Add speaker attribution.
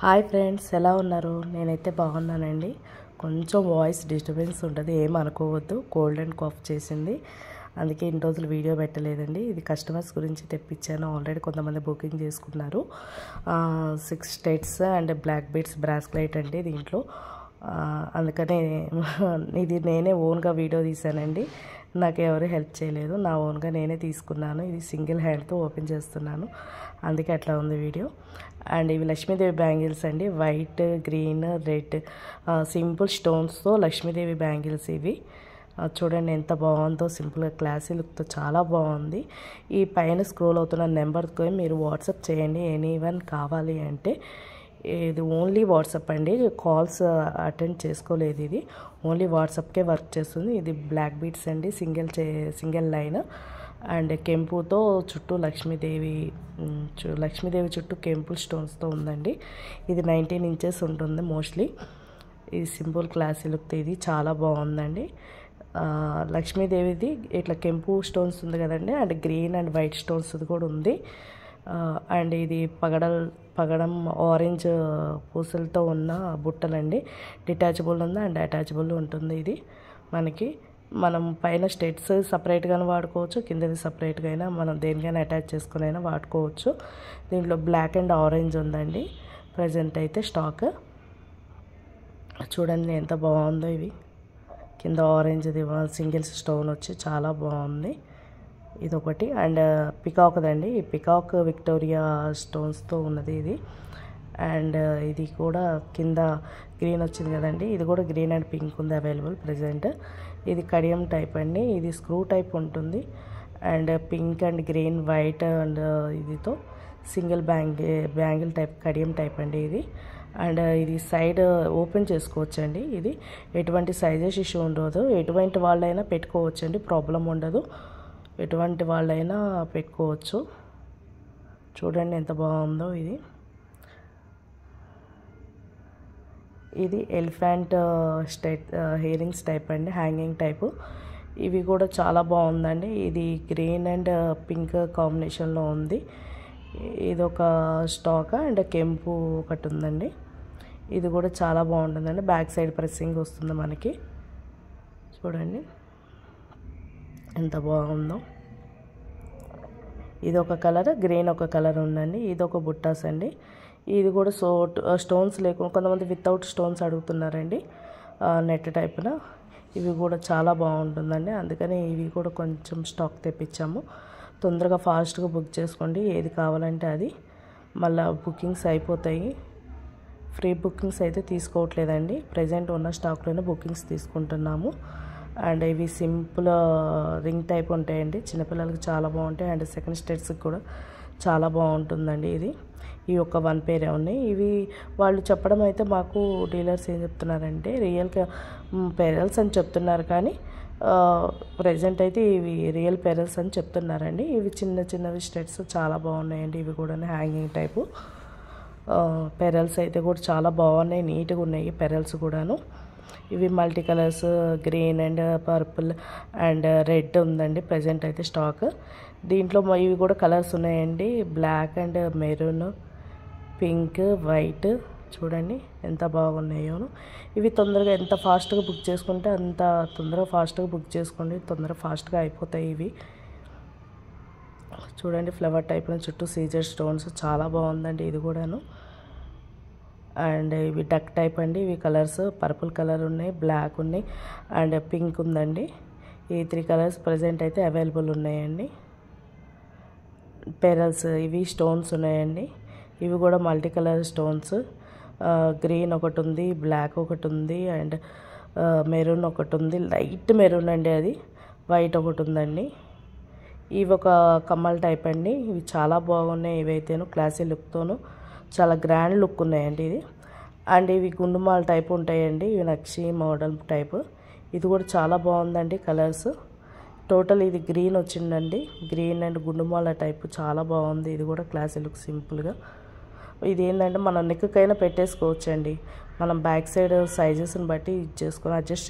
Speaker 1: Hi friends, ఎలా ఉన్నారు? నేనైతే బాగున్నానండి. కొంచెం వాయిస్ డిస్టర్బెన్స్ ఉంటుంది, ఏమనుకోవద్దు. కోల్డ్ అండ్ కాఫ్ చేసింది, అందుకే ఇన్ని రోజులు వీడియో పెట్టలేదండి. ఇది కస్టమర్స్ గురించి తెప్పించాను. ఆల్రెడీ కొంతమంది బుకింగ్ చేసుకున్నారు. 6 states and black beads bracelet అండి దీంట్లో. అందుకనే ఇది నేనే ఓన్గా వీడియో తీసానండి. నాకు ఎవరు హెల్ప్ చేయలేదు, నా ఓన్గా నేనే తీసుకున్నాను. ఇది సింగిల్ హ్యాండ్తో ఓపెన్ చేస్తున్నాను, అందుకే అట్లా ఉంది వీడియో. అండ్ ఇవి లక్ష్మీదేవి బ్యాంగిల్స్ అండి, వైట్, గ్రీన్, రెడ్ సింపుల్ స్టోన్స్తో లక్ష్మీదేవి బ్యాంగిల్స్ ఇవి. చూడండి ఎంత బాగుందో, సింపుల్గా క్లాసీ లుక్తో చాలా బాగుంది. ఈ పైన స్క్రోల్ అవుతున్న నెంబర్కి మీరు వాట్సాప్ చేయండి. ఎనీవన్ కావాలి అంటే. ఇది ఓన్లీ వాట్సాప్ అండి, కాల్స్ అటెండ్ చేసుకోలేదు. ఇది ఓన్లీ వాట్సాప్కే వర్క్ చేస్తుంది. ఇది బ్లాక్ బీడ్స్ అండి, సింగిల్ లైన్ అండ్ కెంపుతో చుట్టూ లక్ష్మీదేవి చుట్టూ కెంపుల్ స్టోన్స్తో ఉందండి. ఇది 19 ఇంచెస్ ఉంటుంది మోస్ట్లీ. ఇది సింపుల్ క్లాసీ లుక్తో ఇది చాలా బాగుందండి. లక్ష్మీదేవిది ఇట్లా కెంపు స్టోన్స్ ఉంది కదండి, and green and white stones కూడా ఉంది. అండ్ ఇది పగడం ఆరెంజ్ పూసలతో ఉన్న బుట్టలండి. డిటాచబుల్ ఉంది అండ్ అటాచబుల్ ఉంటుంది. ఇది మనం పైన స్టెట్స్ సపరేట్గానే వాడుకోవచ్చు, కిందది సపరేట్గా అయినా మనం దేనికైనా అటాచ్ చేసుకుని అయినా వాడుకోవచ్చు. దీంట్లో బ్లాక్ అండ్ ఆరెంజ్ ఉందండి ప్రజెంట్ అయితే స్టాక్. చూడండి ఎంత బాగుందో. ఇవి కింద ఆరెంజ్ది సింగిల్స్ స్టోన్ వచ్చి చాలా బాగుంది. ఇదొకటి. అండ్ పికాక్దండి, ఈ పికాక్ విక్టోరియా స్టోన్స్తో ఉన్నది ఇది. అండ్ ఇది కూడా కింద గ్రీన్ వచ్చింది కదండి, ఇది కూడా గ్రీన్ అండ్ పింక్ ఉంది అవైలబుల్ ప్రజెంట్. ఇది కడియం టైప్ అండి, ఇది స్క్రూ టైప్ ఉంటుంది. And pink and green white and ఇదితో సింగిల్ బ్యాంగిల్ టైప్ కడియం టైప్ అండి ఇది. అండ్ ఇది సైడ్ ఓపెన్ చేసుకోవచ్చు అండి. ఇది ఎటువంటి సైజెస్ ఇష్యూ ఉండదు, ఎటువంటి వాళ్ళైనా పెట్టుకోవచ్చు అండి, ప్రాబ్లం ఉండదు. ఎటువంటి వాళ్ళైనా పెట్టుకోవచ్చు. చూడండి ఎంత బాగుందో. ఇది ఎలిఫెంట్ హియరింగ్స్ టైప్ అండి, హ్యాంగింగ్ టైపు. ఇవి కూడా చాలా బాగుందండి. ఇది గ్రీన్ అండ్ పింక్ కాంబినేషన్లో ఉంది. ఇదొక స్టాక్ అండ్ కెంపు ఒకటి ఉందండి. ఇది కూడా చాలా బాగుంటుందండి, బ్యాక్ సైడ్ ప్రెస్సింగ్ వస్తుంది మనకి. చూడండి ఎంత బాగుందో. ఇది ఒక కలర్, గ్రీన్ ఒక కలర్ ఉందండి. ఇది ఒక బుట్టాస్ అండి. ఇది కూడా స్టోన్స్ లేకుండా కొంతమంది వితౌట్ స్టోన్స్ అడుగుతున్నారండి, నెట్ టైప్న. ఇవి కూడా చాలా బాగుంటుందండి, అందుకని ఇవి కూడా కొంచెం స్టాక్ తెప్పించాము. తొందరగా ఫాస్ట్గా బుక్ చేసుకోండి, ఏది కావాలంటే అది. మళ్ళీ బుకింగ్స్ అయిపోతాయి. ఫ్రీ బుకింగ్స్ అయితే తీసుకోవట్లేదండి, ప్రజెంట్ ఉన్న స్టాక్లోనే బుకింగ్స్ తీసుకుంటున్నాము. అండ్ ఇవి సింపుల్ రింగ్ టైప్ ఉంటాయండి, చిన్నపిల్లలకి చాలా బాగుంటాయి. అండ్ సెకండ్ స్టేట్స్కి కూడా చాలా బాగుంటుందండి. ఈ ఒక 1 పేరే ఉన్నాయి. ఇవి వాళ్ళు చెప్పడం అయితే మాకు డీలర్స్ ఏం చెప్తున్నారంటే రియల్గా పెరల్స్ అని చెప్తున్నారు, కానీ ప్రజెంట్ అయితే ఇవి రియల్ పెరల్స్ అని చెప్తున్నారండి. ఇవి చిన్నవి స్టెట్స్ చాలా బాగున్నాయండి. ఇవి కూడా హ్యాంగింగ్ టైపు పెరల్స్ అయితే కూడా చాలా బాగున్నాయి, నీట్గా ఉన్నాయి పెరల్స్ కూడాను. ఇవి multi colours, green and purple and red ఉందండి ప్రజెంట్ అయితే స్టాక్. దీంట్లో ఇవి కూడా కలర్స్ ఉన్నాయండి, black and maroon, pink, white. చూడండి ఎంత బాగున్నాయో. ఇవి తొందరగా ఎంత ఫాస్ట్గా బుక్ చేసుకుంటే అంత తొందరగా ఫాస్ట్గా బుక్ చేసుకోండి, తొందరగా ఫాస్ట్గా అయిపోతాయి ఇవి. చూడండి ఫ్లవర్ టైప్లో చుట్టూ సీజర్ స్టోన్స్ చాలా బాగుందండి ఇది కూడాను. అండ్ ఇవి డక్ టైప్ అండి. ఇవి కలర్స్ పర్పుల్ కలర్ ఉన్నాయి, బ్లాక్ ఉన్నాయి అండ్ పింక్ ఉందండి. ఈ 3 కలర్స్ ప్రజెంట్ అయితే అవైలబుల్ ఉన్నాయండి. పెరల్స్ ఇవి స్టోన్స్ ఉన్నాయండి. ఇవి కూడా మల్టీ కలర్ స్టోన్స్, గ్రీన్ ఒకటి ఉంది, బ్లాక్ ఒకటి ఉంది అండ్ మెరూన్ ఒకటి ఉంది, లైట్ మెరూన్ అండి, అది వైట్ ఒకటి ఉందండి. ఇవి ఒక కమ్మల్ టైప్ అండి. ఇవి చాలా బాగున్నాయి, ఇవైతేను క్లాసీ లుక్తోను చాలా గ్రాండ్ లుక్ ఉన్నాయండి ఇది. అండ్ ఇవి గుండుమాల టైప్ ఉంటాయండి, ఇవి నక్షి మోడల్ టైప్. ఇది కూడా చాలా బాగుందండి కలర్స్. టోటల్ ఇది గ్రీన్ వచ్చిందండి, గ్రీన్ అండ్ గుండుమాల టైప్ చాలా బాగుంది. ఇది కూడా క్లాసీ లుక్ సింపుల్గా. ఇది ఏంటంటే మనం నెక్కకైనా పెట్టేసుకోవచ్చు అండి, మనం బ్యాక్ సైడ్ సైజెస్ని బట్టి చేసుకొని అడ్జస్ట్